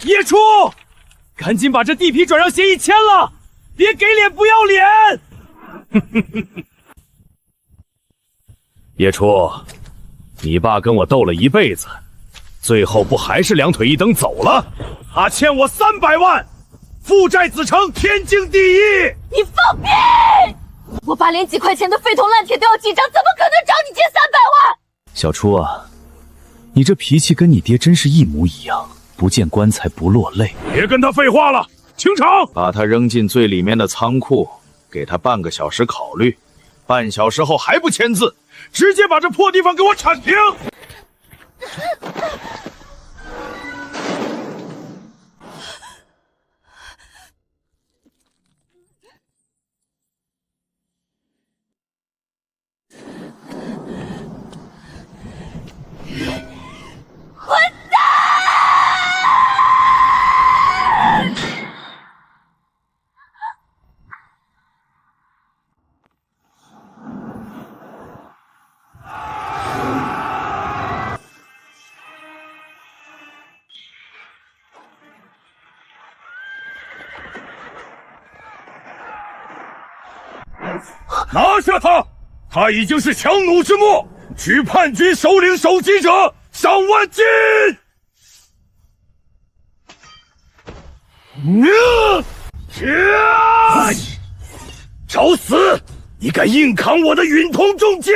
叶初，赶紧把这地皮转让协议签了，别给脸不要脸！叶初，你爸跟我斗了一辈子，最后不还是两腿一蹬走了？他欠我300万，父债子偿，天经地义。你放屁！我爸连几块钱的废铜烂铁都要记账，怎么可能找你借300万？小初啊，你这脾气跟你爹真是一模一样，不见棺材不落泪。别跟他废话了，清场！把他扔进最里面的仓库，给他半个小时考虑，半小时后还不签字，直接把这破地方给我铲平！混蛋！拿下他！他已经是强弩之末，举叛军首领首级者上万斤！找死！你敢硬扛我的允同重剑！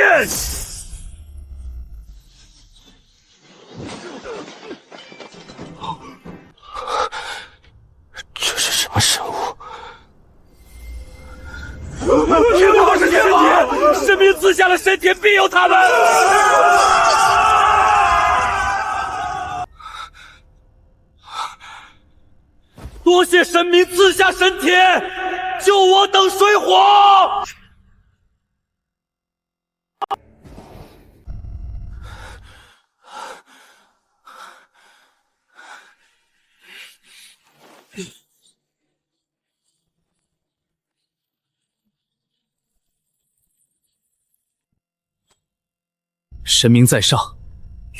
这是什么生物？天王是天王，神明赐下的神铁必有他们。多谢神明赐下神铁，救我等水火。神明在上，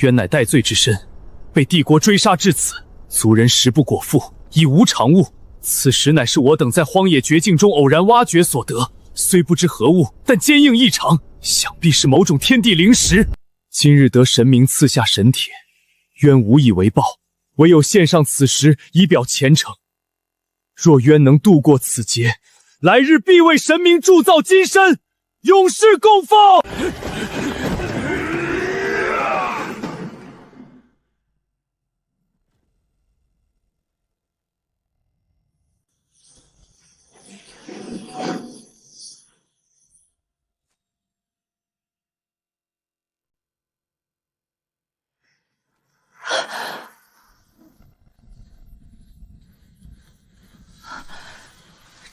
渊乃戴罪之身，被帝国追杀至此，族人食不果腹，已无长物。此石乃是我等在荒野绝境中偶然挖掘所得，虽不知何物，但坚硬异常，想必是某种天地灵石。今日得神明赐下神铁，渊无以为报，唯有献上此石以表虔诚。若渊能度过此劫，来日必为神明铸造金身，永世供奉。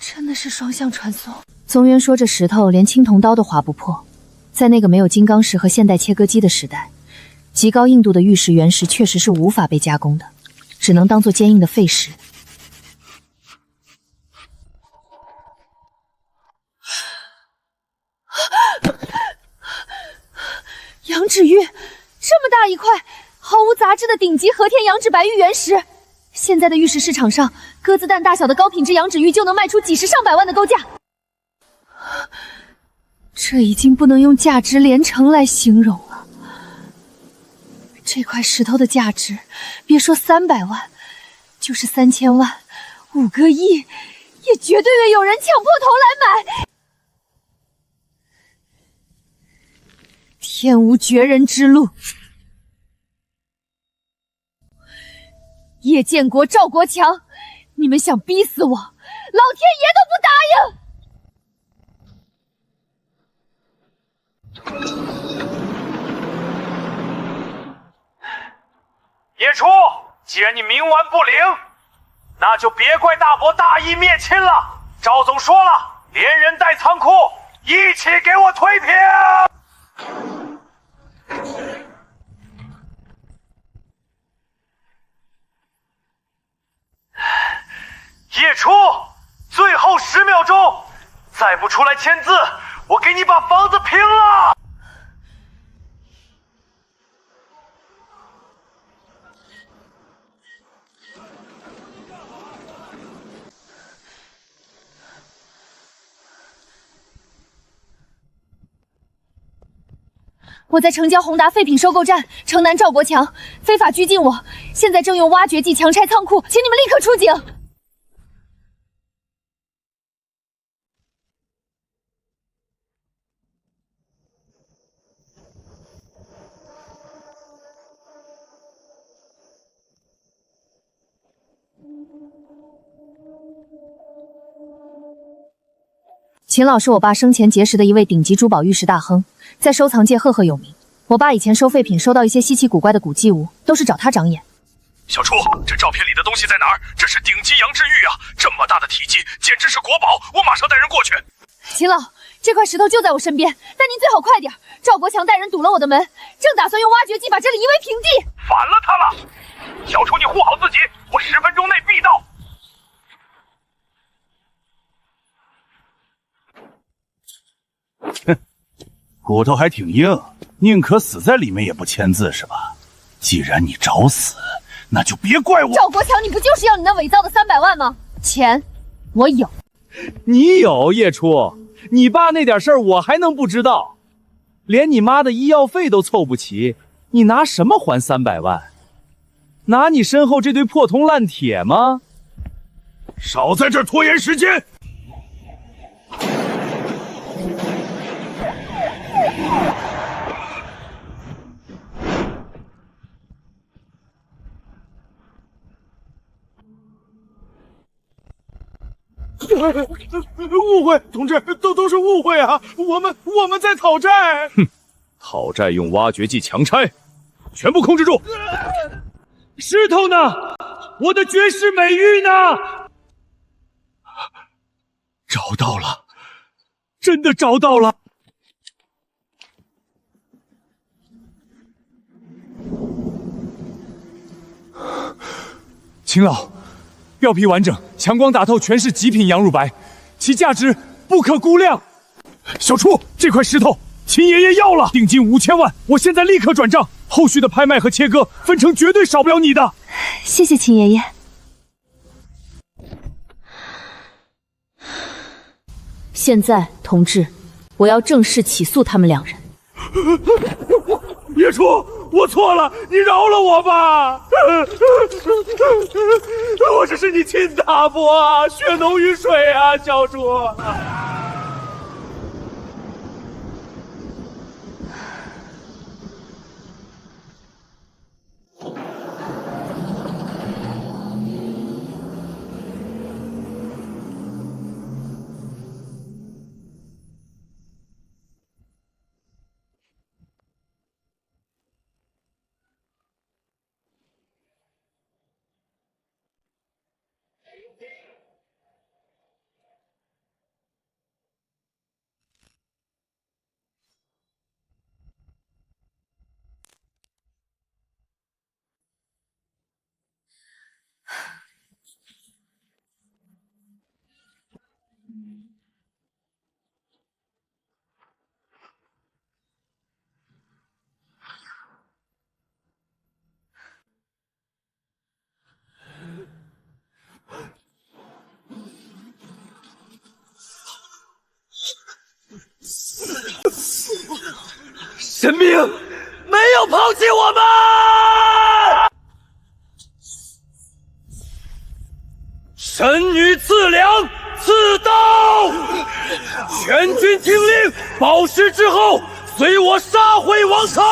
真的是双向传送。宗渊说这石头连青铜刀都划不破，在那个没有金刚石和现代切割机的时代，极高硬度的玉石原石确实是无法被加工的，只能当做坚硬的废石。羊脂玉，这么大一块，毫无杂质的顶级和田羊脂白玉原石。现在的玉石市场上，鸽子蛋大小的高品质羊脂玉就能卖出几十上百万的高价。这已经不能用价值连城来形容了。这块石头的价值，别说300万，就是3000万、5个亿，也绝对会有人抢破头来买。天无绝人之路。叶建国、赵国强，你们想逼死我，老天爷都不答应。叶初，既然你冥顽不灵，那就别怪大伯大义灭亲了。赵总说了，连人带仓库一起给我推平。叶初，最后10秒钟，再不出来签字，我给你把房子平了。我在城郊宏达废品收购站，城南赵国强非法拘禁我，现在正用挖掘机强拆仓库，请你们立刻出警。秦老是我爸生前结识的一位顶级珠宝玉石大亨，在收藏界赫赫有名。我爸以前收废品收到一些稀奇古怪的古迹物，都是找他长眼。小初，这照片里的东西在哪儿？这是顶级羊脂玉啊，这么大的体积，简直是国宝！我马上带人过去。秦老，这块石头就在我身边，但您最好快点。赵国强带人堵了我的门，正打算用挖掘机把这里夷为平地。反了他了！小初，你护好自己，我10分钟内必到。哼，骨头还挺硬，宁可死在里面也不签字是吧？既然你找死，那就别怪我。赵国强，你不就是要你那伪造的300万吗？钱我有。你有叶初，你爸那点事儿我还能不知道？连你妈的医药费都凑不齐，你拿什么还300万？拿你身后这堆破铜烂铁吗？少在这儿拖延时间！误会，同志，都是误会啊！我们在讨债。哼，讨债用挖掘机强拆，全部控制住！石头呢？我的绝世美玉呢？找到了，真的找到了！秦老，表皮完整，强光打透，全是极品羊乳白，其价值不可估量。小初，这块石头秦爷爷要了，定金5000万，我现在立刻转账，后续的拍卖和切割分成绝对少不了你的。谢谢秦爷爷。现在，同志，我要正式起诉他们2人。叶初，我错了，你饶了我吧！我这是你亲大伯啊，血浓于水啊，小初。神明没有抛弃我们！神女赐粮赐刀，全军听令，报时之后，随我杀回王城。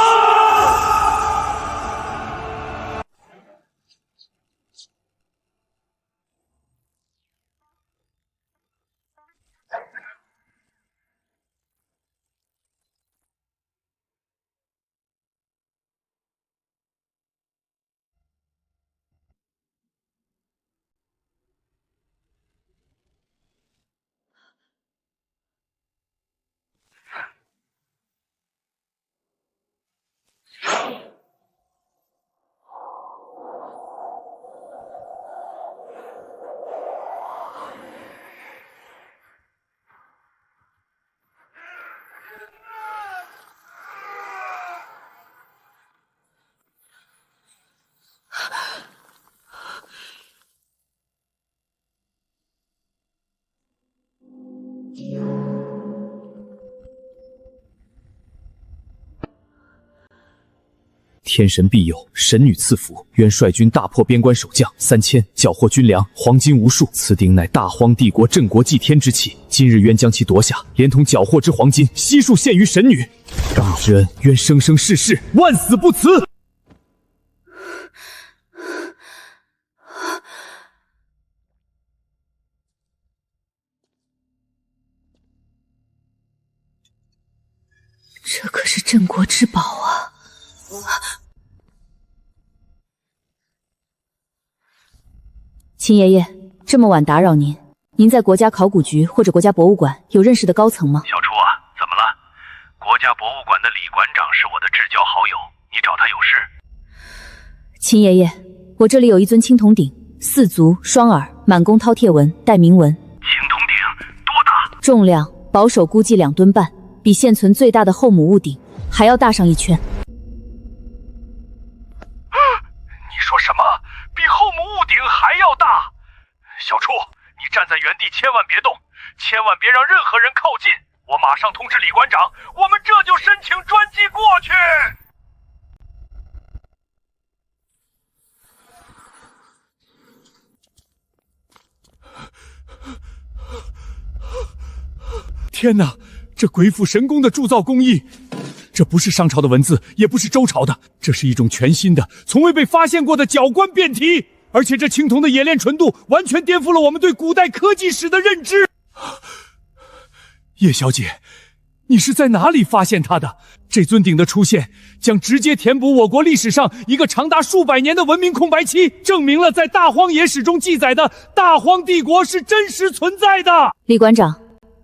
天神庇佑，神女赐福。愿率军大破边关守将3000，缴获军粮，黄金无数。此鼎乃大荒帝国镇国祭天之器，今日愿将其夺下，连同缴获之黄金悉数献于神女。刚之恩，愿生生世世万死不辞。这可是镇国之宝啊！秦爷爷，这么晚打扰您，您在国家考古局或者国家博物馆有认识的高层吗？小初啊，怎么了？国家博物馆的李馆长是我的至交好友，你找他有事？秦爷爷，我这里有一尊青铜鼎，4足双耳，满弓饕餮纹，带铭文。青铜鼎多大？重量保守估计2吨半，比现存最大的后母戊鼎还要大上1圈。你说什么？比后母戊鼎还要大？小初，你站在原地，千万别动，千万别让任何人靠近。我马上通知李馆长，我们这就申请专机过去。天哪，这鬼斧神工的铸造工艺，这不是商朝的文字，也不是周朝的，这是一种全新的、从未被发现过的角棺变体。而且这青铜的冶炼纯度完全颠覆了我们对古代科技史的认知。叶小姐，你是在哪里发现它的？这尊鼎的出现将直接填补我国历史上一个长达数百年的文明空白期，证明了在大荒野史中记载的大荒帝国是真实存在的。李馆长，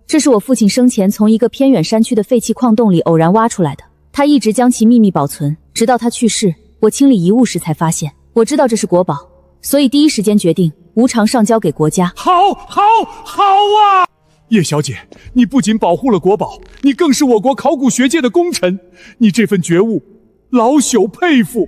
这是我父亲生前从一个偏远山区的废弃矿洞里偶然挖出来的，他一直将其秘密保存，直到他去世，我清理遗物时才发现。我知道这是国宝，所以第一时间决定无偿上交给国家。好啊！叶小姐，你不仅保护了国宝，你更是我国考古学界的功臣，你这份觉悟，老朽佩服。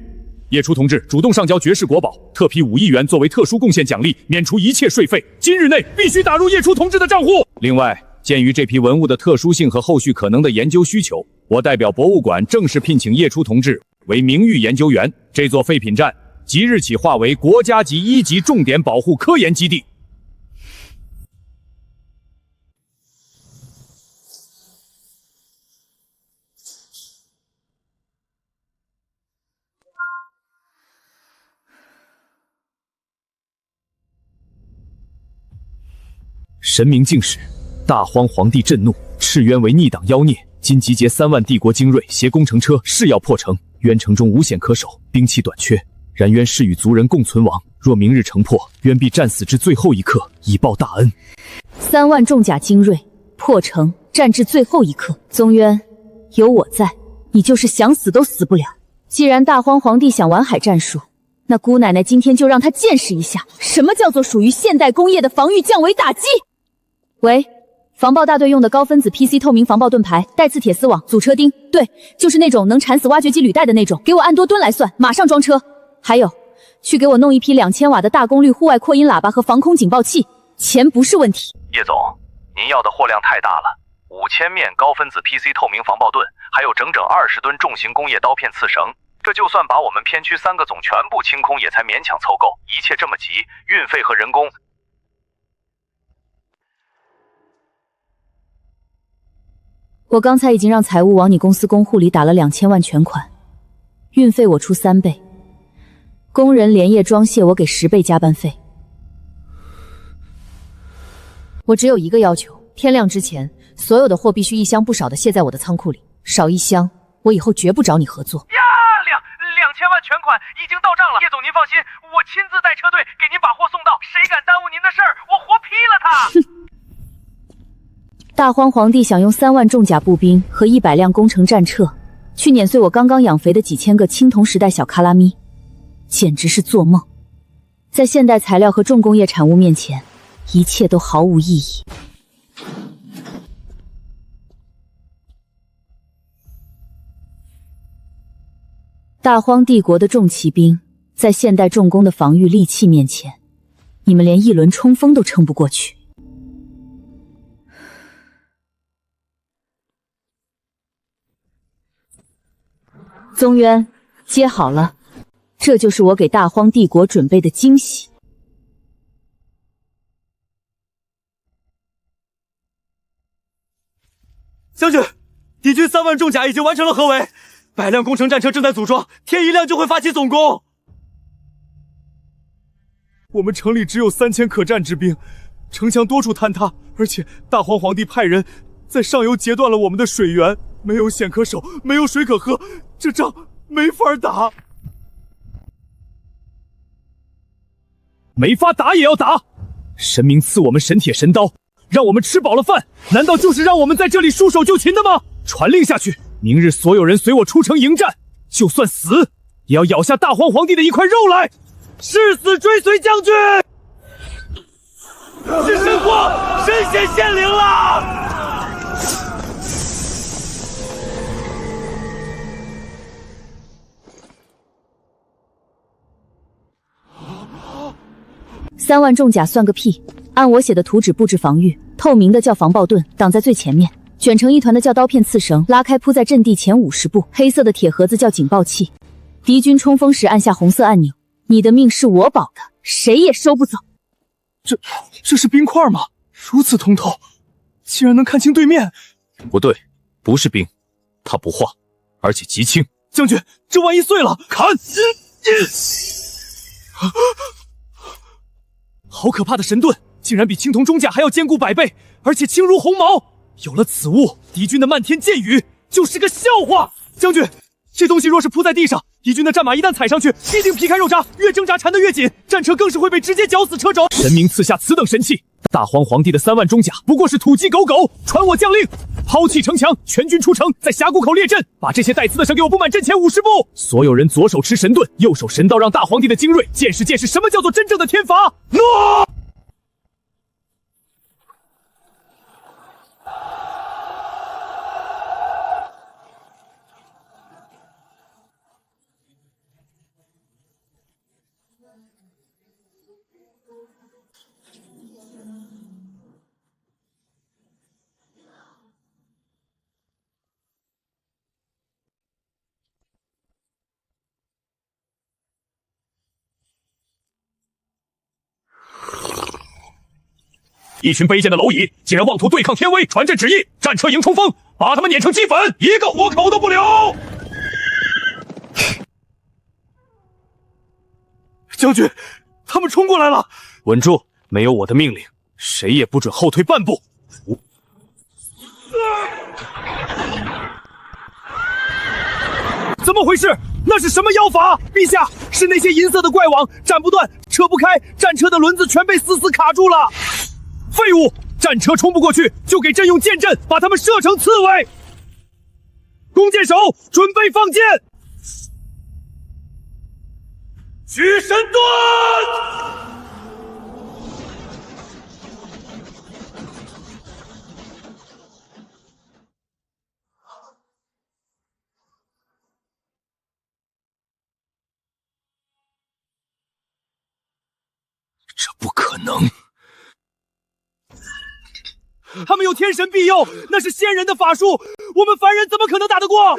叶初同志主动上交绝世国宝，特批5亿元作为特殊贡献奖励，免除一切税费，今日内必须打入叶初同志的账户。另外，鉴于这批文物的特殊性和后续可能的研究需求，我代表博物馆正式聘请叶初同志为名誉研究员。这座废品站即日起划为国家级1级重点保护科研基地。神明敬使，大荒皇帝震怒，斥冤为逆党妖孽，今集结3万帝国精锐，携工程车，誓要破城。渊城中无险可守，兵器短缺，然渊誓与族人共存亡。若明日城破，渊必战死至最后一刻，以报大恩。3万重甲精锐，破城，战至最后一刻。宗渊，有我在，你就是想死都死不了。既然大荒皇帝想玩海战术，那姑奶奶今天就让他见识一下，什么叫做属于现代工业的防御降维打击。喂，防爆大队用的高分子 PC 透明防爆盾牌，带刺铁丝网，组车钉，对，就是那种能缠死挖掘机履带的那种，给我按多吨来算，马上装车。还有，去给我弄一批2000瓦的大功率户外扩音喇叭和防空警报器，钱不是问题。叶总，您要的货量太大了，5000面高分子 PC 透明防爆盾，还有整整20吨重型工业刀片刺绳，这就算把我们片区3个总全部清空，也才勉强凑够。一切这么急，运费和人工。我刚才已经让财务往你公司公户里打了2000万全款，运费我出3倍，工人连夜装卸我给10倍加班费。我只有一个要求，天亮之前，所有的货必须一箱不少的卸在我的仓库里，少1箱，我以后绝不找你合作。呀，2000万全款已经到账了，叶总您放心，我亲自带车队给您把货送到，谁敢耽误您的事儿，我活劈了他！大荒皇帝想用3万重甲步兵和100辆工程战车去碾碎我刚刚养肥的几千个青铜时代小卡拉咪，简直是做梦。在现代材料和重工业产物面前，一切都毫无意义。大荒帝国的重骑兵在现代重工的防御利器面前，你们连一轮冲锋都撑不过去。宗渊，接好了，这就是我给大荒帝国准备的惊喜。将军，敌军3万重甲已经完成了合围，100辆工程战车正在组装，天一亮就会发起总攻。我们城里只有3000可战之兵，城墙多处坍塌，而且大荒皇帝派人在上游截断了我们的水源，没有险可守，没有水可喝，这仗没法打。没法打也要打！神明赐我们神铁神刀，让我们吃饱了饭，难道就是让我们在这里束手就擒的吗？传令下去，明日所有人随我出城迎战，就算死，也要咬下大荒皇帝的一块肉来！誓死追随将军！是神火，神仙显灵了！3万重甲算个屁！按我写的图纸布置防御，透明的叫防爆盾挡在最前面，卷成一团的叫刀片刺绳拉开铺在阵地前50步，黑色的铁盒子叫警报器。敌军冲锋时按下红色按钮，你的命是我保的，谁也收不走。这是冰块吗？如此通透，竟然能看清对面。不对，不是冰，它不化，而且极轻。将军，这万一碎了，砍！好可怕的神盾，竟然比青铜中甲还要坚固100倍，而且轻如鸿毛。有了此物，敌军的漫天箭雨就是个笑话。将军，这东西若是铺在地上，敌军的战马一旦踩上去，必定皮开肉绽，越挣扎缠得越紧，战车更是会被直接绞死车轴。神明赐下此等神器，大荒皇帝的3万中甲不过是土鸡狗狗。传我将令，抛弃城墙，全军出城，在峡谷口列阵，把这些带刺的绳给我布满阵前50步。所有人左手持神盾，右手神刀，让大皇帝的精锐见识见识什么叫做真正的天罚。诺！一群卑贱的蝼蚁，竟然妄图对抗天威，传朕旨意，战车迎冲锋，把他们碾成齑粉，一个活口都不留！将军，他们冲过来了！稳住！没有我的命令，谁也不准后退半步。怎么回事？那是什么妖法？陛下，是那些银色的怪网，斩不断，扯不开，战车的轮子全被死死卡住了。废物！战车冲不过去，就给朕用箭阵把他们射成刺猬。弓箭手，准备放箭！举神盾！这不可能！他们有天神庇佑，那是仙人的法术，我们凡人怎么可能打得过？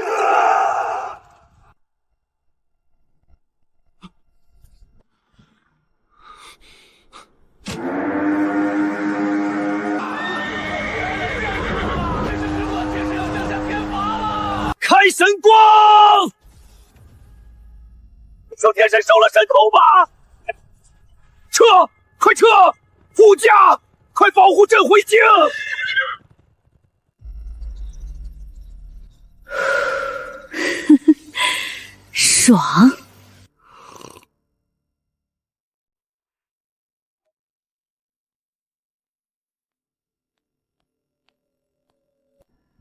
开神光！求天神收了神头吧！撤！快撤！护驾！快保护朕回京！爽！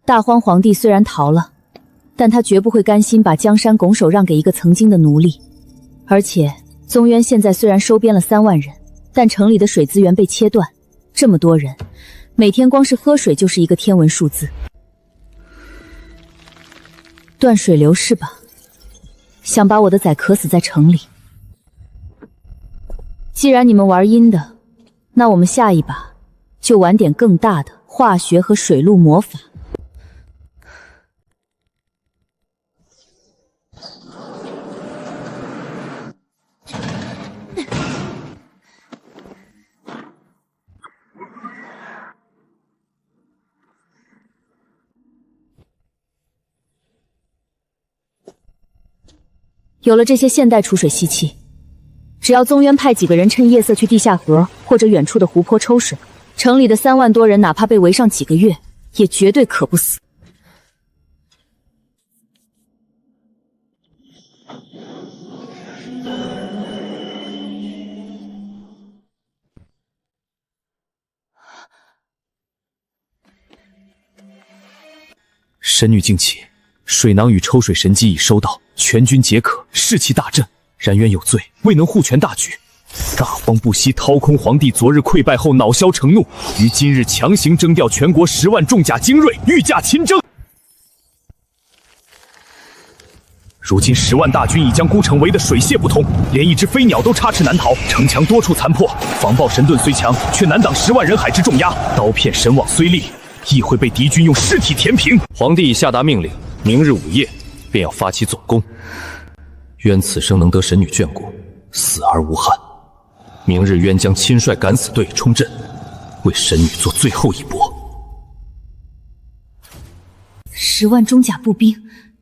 大荒皇帝虽然逃了，但他绝不会甘心把江山拱手让给一个曾经的奴隶。而且宗渊现在虽然收编了3万人，但城里的水资源被切断，这么多人，每天光是喝水就是一个天文数字。断水流是吧？想把我的崽渴死在城里。既然你们玩阴的，那我们下一把就玩点更大的化学和水路魔法。有了这些现代储水系器，只要宗渊派几个人趁夜色去地下河或者远处的湖泊抽水，城里的3万多人哪怕被围上几个月，也绝对渴不死。神女静气，水囊与抽水神机已收到，全军皆可，士气大振。然渊有罪，未能护全大局。大荒不惜掏空皇帝昨日溃败后恼羞成怒，于今日强行征调全国10万重甲精锐，御驾亲征。如今10万大军已将孤城围得水泄不通，连一只飞鸟都插翅难逃，城墙多处残破。防暴神盾虽强，却难挡10万人海之重压。刀片神网虽利，亦会被敌军用尸体填平。皇帝已下达命令，明日午夜便要发起总攻。渊此生能得神女眷顾，死而无憾。明日渊将亲率敢死队冲阵，为神女做最后一搏。10万中甲步兵，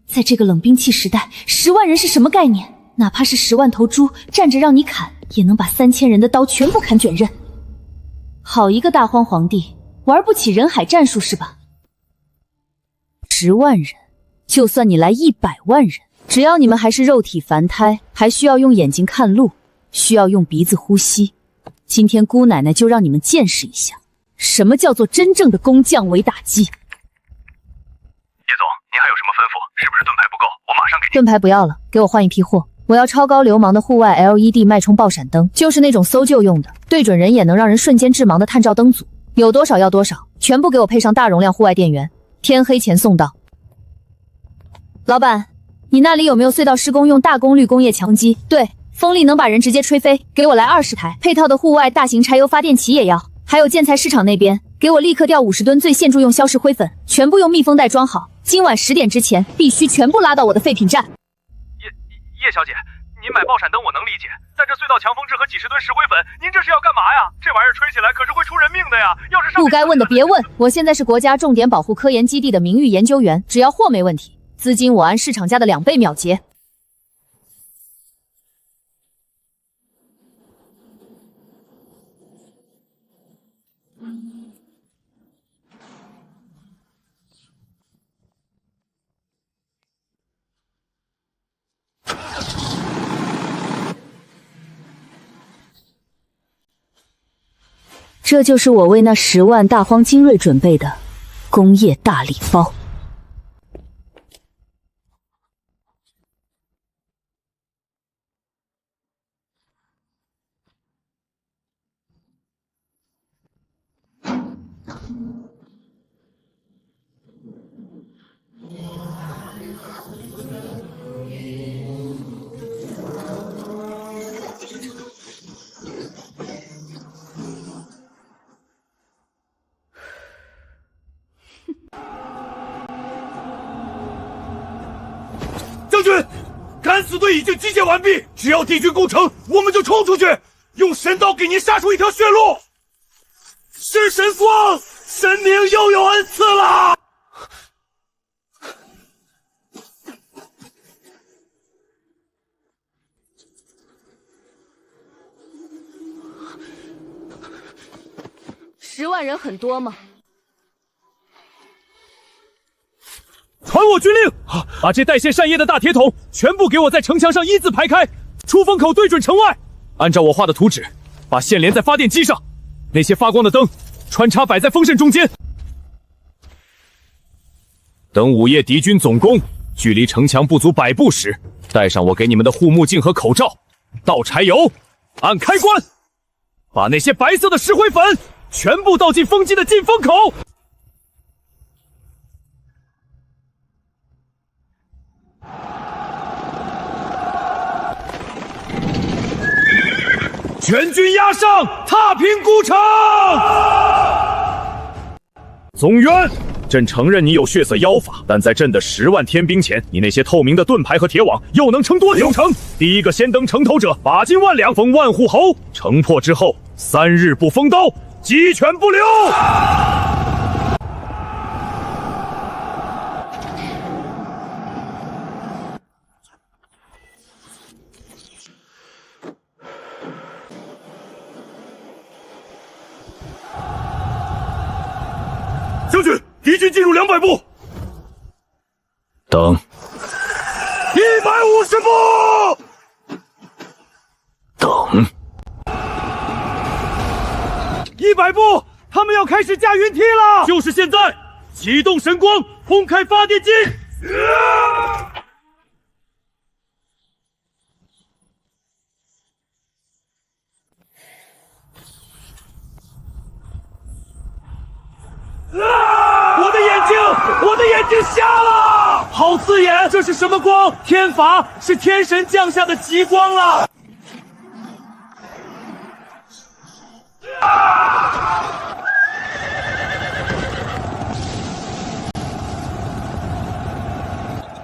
在这个冷兵器时代，10万人是什么概念？哪怕是10万头猪站着让你砍，也能把3000人的刀全部砍卷刃。好一个大荒皇帝，玩不起人海战术是吧？10万人，就算你来100万人，只要你们还是肉体凡胎，还需要用眼睛看路，需要用鼻子呼吸，今天姑奶奶就让你们见识一下，什么叫做真正的工匠为打击。叶总，您还有什么吩咐？是不是盾牌不够？我马上给您。盾牌不要了，给我换一批货。我要超高流芒的户外 LED 脉冲爆闪灯，就是那种搜救用的，对准人眼能让人瞬间致盲的探照灯组，有多少要多少，全部给我配上大容量户外电源，天黑前送到。老板，你那里有没有隧道施工用大功率工业强风机？对，风力能把人直接吹飞，给我来20台，配套的户外大型柴油发电器也要。还有建材市场那边，给我立刻调50吨最限注用消蚀灰粉，全部用密封袋装好，今晚10点之前必须全部拉到我的废品站。叶小姐，您买爆闪灯我能理解，但这隧道强风制和几十吨石灰粉，您这是要干嘛呀？这玩意儿吹起来可是会出人命的呀！要是上不该问的别问，我现在是国家重点保护科研基地的名誉研究员，只要货没问题，资金我按市场价的2倍秒结。这就是我为那10万大荒精锐准备的工业大礼包。将军，敢死队已经集结完毕，只要敌军攻城，我们就冲出去，用神刀给您杀出一条血路。是神光，神明又有恩赐了。10万人很多吗？传我军令，把这代谢扇叶的大铁桶全部给我在城墙上一字排开，出风口对准城外。按照我画的图纸，把线连在发电机上，那些发光的灯穿插摆在风扇中间。等午夜敌军总攻，距离城墙不足100步时，带上我给你们的护目镜和口罩，倒柴油，按开关，把那些白色的石灰粉全部倒进风机的进风口。全军压上，踏平孤城。宗渊，朕承认你有血色妖法，但在朕的10万天兵前，你那些透明的盾牌和铁网又能撑多久？成，第一个先登城头者，把金万两，封万户侯。城破之后，3日不封刀，鸡犬不留。将军，敌军进入200步。等。150步。等。100步，他们要开始架云梯了！就是现在，启动神光，轰开发电机！我的眼睛瞎了！好刺眼！这是什么光？天罚，是天神降下的极光了！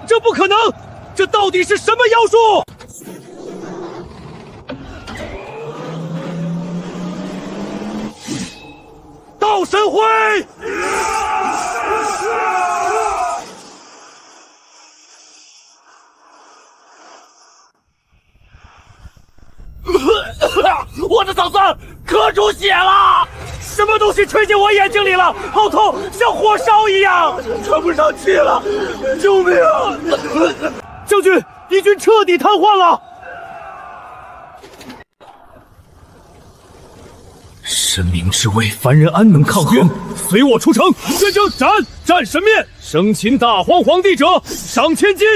这不可能！这到底是什么妖术？道神辉！我的嗓子咳出血了！什么东西吹进我眼睛里了？好痛，像火烧一样，喘不上气了！救命啊！将军，敌军彻底瘫痪了！神明之位，凡人安能抗衡？随我出城！宣称斩神面，生擒大荒皇帝者赏千金！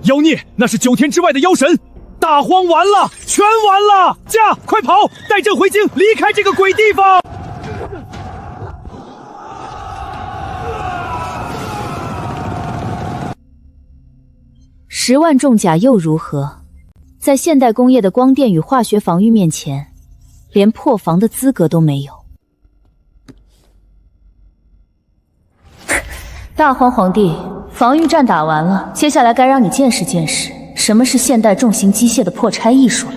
妖孽，那是9天之外的妖神，大荒完了，全完了！驾，快跑，带朕回京，离开这个鬼地方！10万重甲又如何？在现代工业的光电与化学防御面前，连破防的资格都没有。大荒皇帝，防御战打完了，接下来该让你见识见识什么是现代重型机械的破拆艺术了。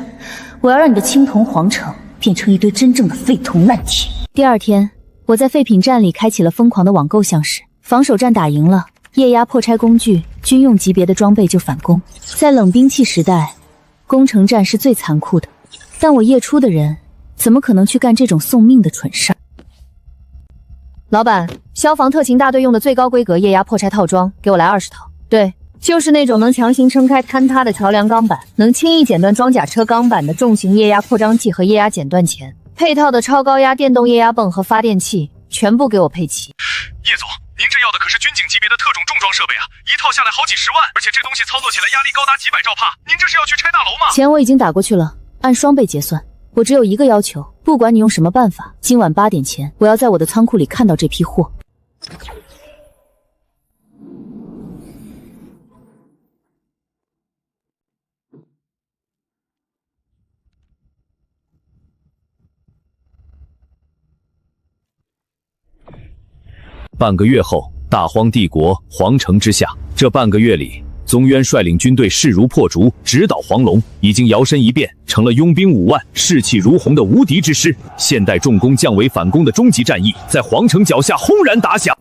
我要让你的青铜皇城变成一堆真正的废铜烂铁。第2天，我在废品站里开启了疯狂的网购项式，防守战打赢了，液压破拆工具、军用级别的装备就反攻。在冷兵器时代，攻城战是最残酷的，但我夜出的人怎么可能去干这种送命的蠢事儿？老板，消防特勤大队用的最高规格液压破拆套装，给我来20套。对，就是那种能强行撑开坍塌的桥梁钢板，能轻易剪断装甲车钢板的重型液压扩张器和液压剪断钳，配套的超高压电动液压泵和发电器全部给我配齐。叶总，您这要的可是军警级别的特种重装设备啊，一套下来好几10万，而且这东西操作起来压力高达几百兆帕，您这是要去拆大楼吗？钱我已经打过去了，按双倍结算。我只有一个要求，不管你用什么办法，今晚8点前，我要在我的仓库里看到这批货。半个月后，大荒帝国皇城之下，这半个月里，宗渊率领军队势如破竹，直捣黄龙，已经摇身一变成了拥兵5万、士气如虹的无敌之师。现代重工降维反攻的终极战役在皇城脚下轰然打响。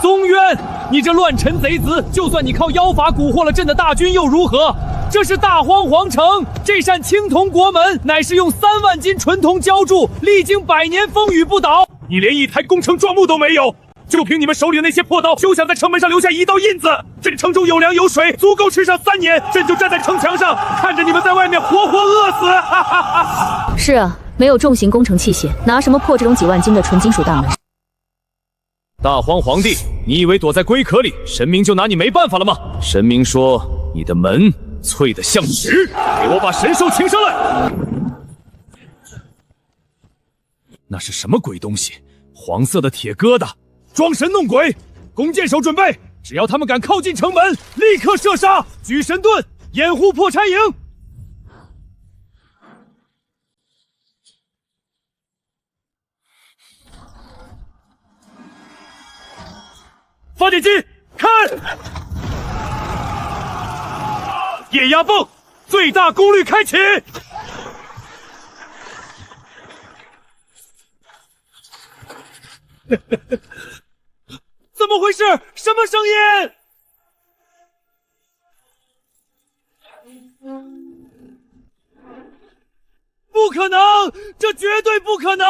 宗渊，你这乱臣贼子，就算你靠妖法蛊惑了朕的大军又如何？这是大荒皇城，这扇青铜国门乃是用3万斤纯铜浇铸，历经100年风雨不倒。你连一台工程壮木都没有，就凭你们手里的那些破刀，休想在城门上留下一道印子。朕城中有粮有水，足够吃上3年，朕就站在城墙上，看着你们在外面活活饿死。哈哈哈！是啊，没有重型工程器械，拿什么破这种几万斤的纯金属大门？大荒皇帝，你以为躲在龟壳里，神明就拿你没办法了吗？神明说你的门脆得像纸，给我把神兽请上来！那是什么鬼东西？黄色的铁疙瘩，装神弄鬼！弓箭手准备，只要他们敢靠近城门，立刻射杀！举神盾，掩护破拆营！发电机，看！液压泵，最大功率开启！怎么回事？什么声音？不可能，这绝对不可能！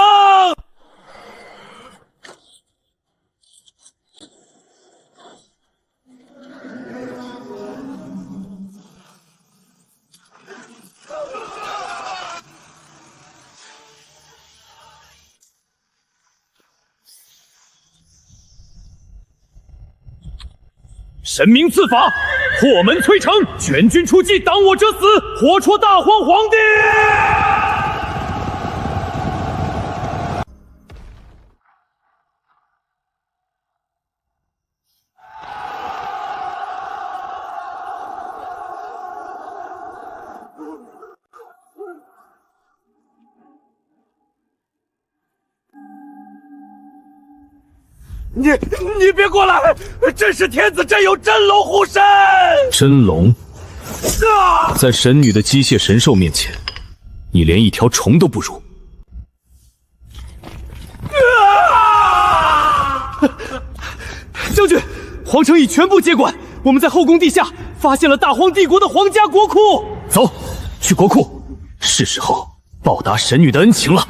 神明赐法，破门摧城，全军出击，挡我者死，活戳大荒皇帝！你别过来！真是天子真有真龙护身！真龙，在神女的机械神兽面前，你连一条虫都不如。将军，皇城已全部接管，我们在后宫地下发现了大荒帝国的皇家国库。走，去国库，是时候报答神女的恩情了。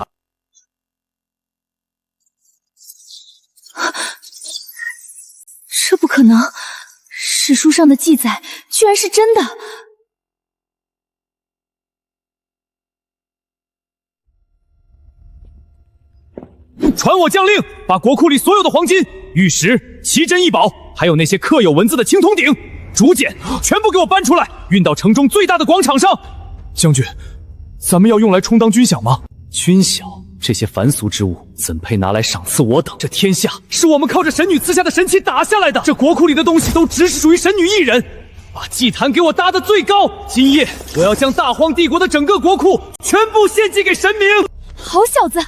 这不可能！史书上的记载居然是真的。传我将令，把国库里所有的黄金、玉石、奇珍异宝，还有那些刻有文字的青铜鼎、竹简，全部给我搬出来，运到城中最大的广场上。将军，咱们要用来充当军饷吗？军饷？这些凡俗之物怎配拿来赏赐我等？这天下是我们靠着神女赐下的神器打下来的，这国库里的东西都只是属于神女一人。把祭坛给我搭得最高，今夜我要将大荒帝国的整个国库全部献祭给神明。好小子，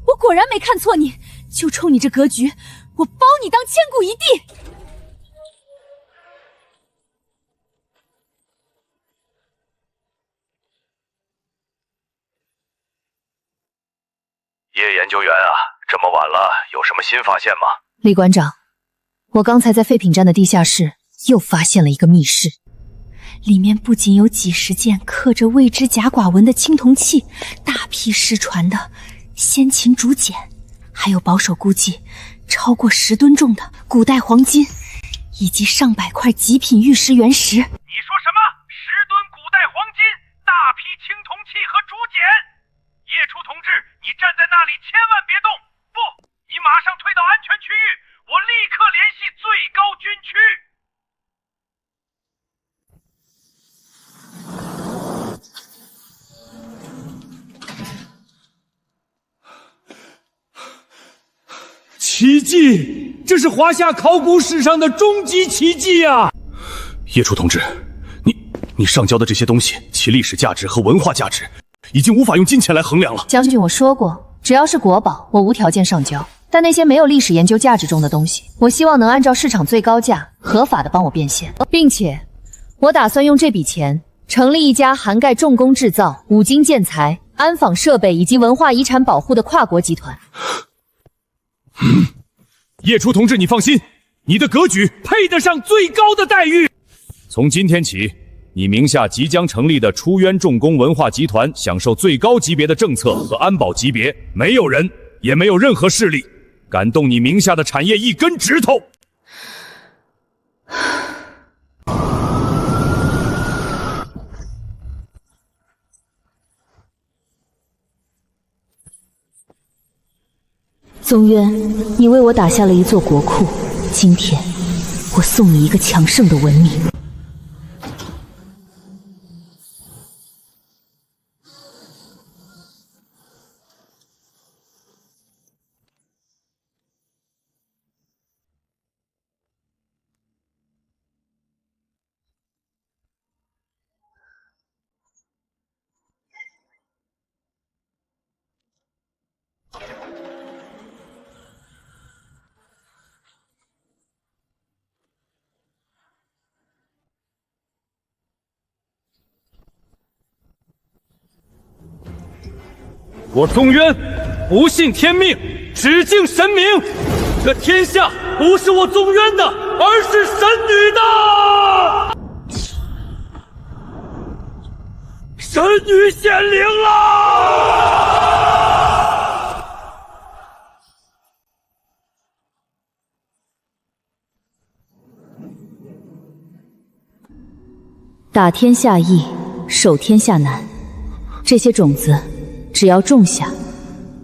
我果然没看错你，就冲你这格局，我包你当千古一帝！叶研究员啊，这么晚了，有什么新发现吗？李馆长，我刚才在废品站的地下室又发现了一个密室，里面不仅有几十件刻着未知甲寡文的青铜器，大批失传的先秦竹简，还有保守估计超过10吨重的古代黄金，以及上百块极品玉石原石。你说什么？10吨古代黄金，大批青铜器和竹简？叶初同志，你站在那里千万别动！不，你马上退到安全区域，我立刻联系最高军区。奇迹！这是华夏考古史上的终极奇迹啊！叶初同志，你上交的这些东西，其历史价值和文化价值已经无法用金钱来衡量了。将军，我说过，只要是国宝，我无条件上交。但那些没有历史研究价值中的东西，我希望能按照市场最高价合法的帮我变现，并且我打算用这笔钱成立一家涵盖重工制造、五金建材、安纺设备以及文化遗产保护的跨国集团。叶初同志，你放心，你的格局配得上最高的待遇。从今天起，你名下即将成立的出渊重工文化集团享受最高级别的政策和安保级别，没有人也没有任何势力敢动你名下的产业一根指头。宗渊，你为我打下了一座国库，今天我送你一个强盛的文明。我宗渊不信天命，只敬神明。这天下不是我宗渊的，而是神女的。神女显灵了！打天下易，守天下难。这些种子只要种下，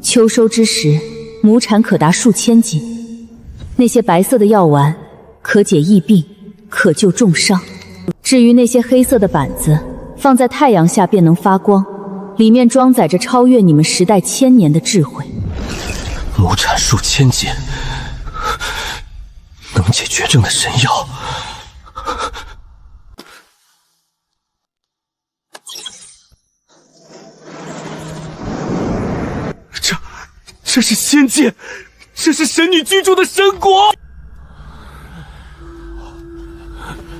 秋收之时，亩产可达数千斤。那些白色的药丸，可解疫病，可救重伤。至于那些黑色的板子，放在太阳下便能发光，里面装载着超越你们时代1000年的智慧。亩产数千斤，能解绝症的神药。这是仙界，这是神女居住的神国。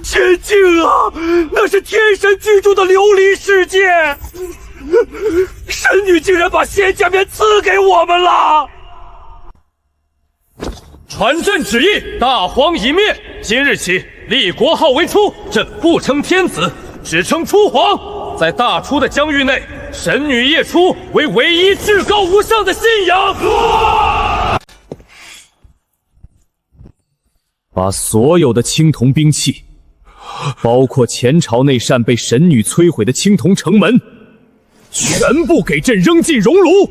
仙境啊，那是天神居住的琉璃世界。神女竟然把仙家面赐给我们了！传朕旨意，大荒已灭，今日起立国号为初，朕不称天子，只称初皇。在大初的疆域内，神女夜出为唯一至高无上的信仰。把所有的青铜兵器，包括前朝那扇被神女摧毁的青铜城门，全部给朕扔进熔炉。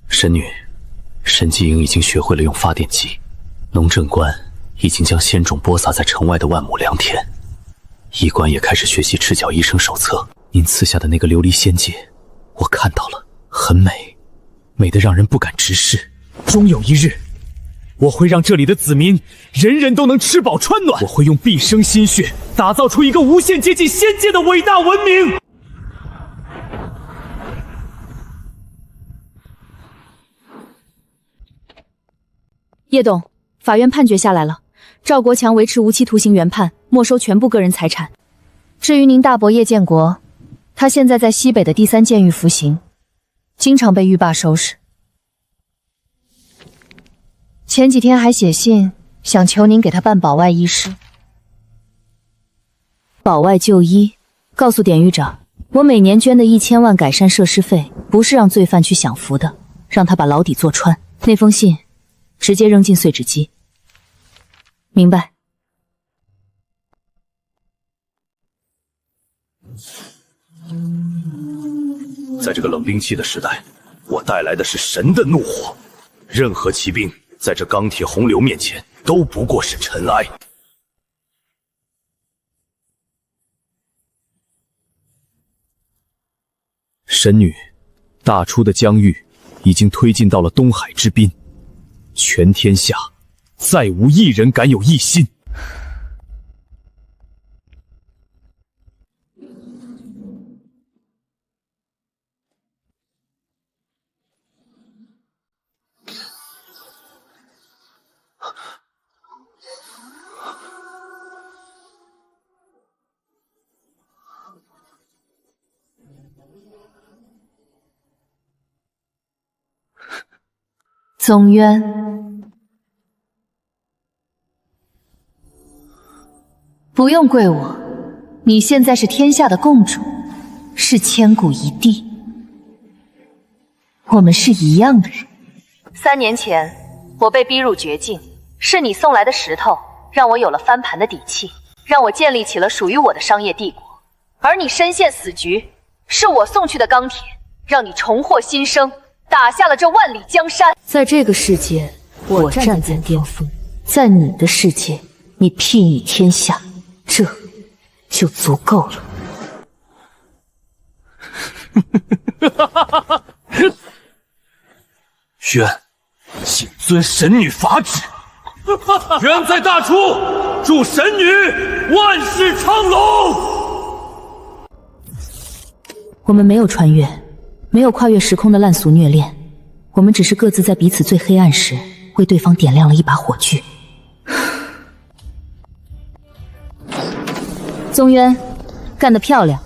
神女，沈继营已经学会了用发电机，农政官已经将仙种播撒在城外的万亩良田，医官也开始学习赤脚医生手册。您赐下的那个琉璃仙界，我看到了，很美，美得让人不敢直视。终有一日，我会让这里的子民人人都能吃饱穿暖，我会用毕生心血打造出一个无限接近仙界的伟大文明。叶董，法院判决下来了，赵国强维持无期徒刑原判，没收全部个人财产。至于您大伯叶建国，他现在在西北的第3监狱服刑，经常被狱霸收拾。前几天还写信想求您给他办保外医师。保外就医，告诉典狱长，我每年捐的1000万改善设施费，不是让罪犯去享福的，让他把牢底坐穿。那封信直接扔进碎纸机。明白。在这个冷兵器的时代，我带来的是神的怒火，任何骑兵在这钢铁洪流面前都不过是尘埃。神女，大初的疆域已经推进到了东海之滨，全天下再无一人敢有异心。宗渊，不用跪我，你现在是天下的共主，是千古一帝，我们是一样的人。3年前，我被逼入绝境，是你送来的石头，让我有了翻盘的底气，让我建立起了属于我的商业帝国。而你深陷死局，是我送去的钢铁，让你重获新生，打下了这万里江山。在这个世界，我站在巅峰；在你的世界，你睥睨天下，这就足够了。渊，谨遵神女法旨。愿在大初，祝神女万世昌隆。我们没有穿越，没有跨越时空的烂俗虐恋，我们只是各自在彼此最黑暗时为对方点亮了一把火炬。宗渊，干得漂亮！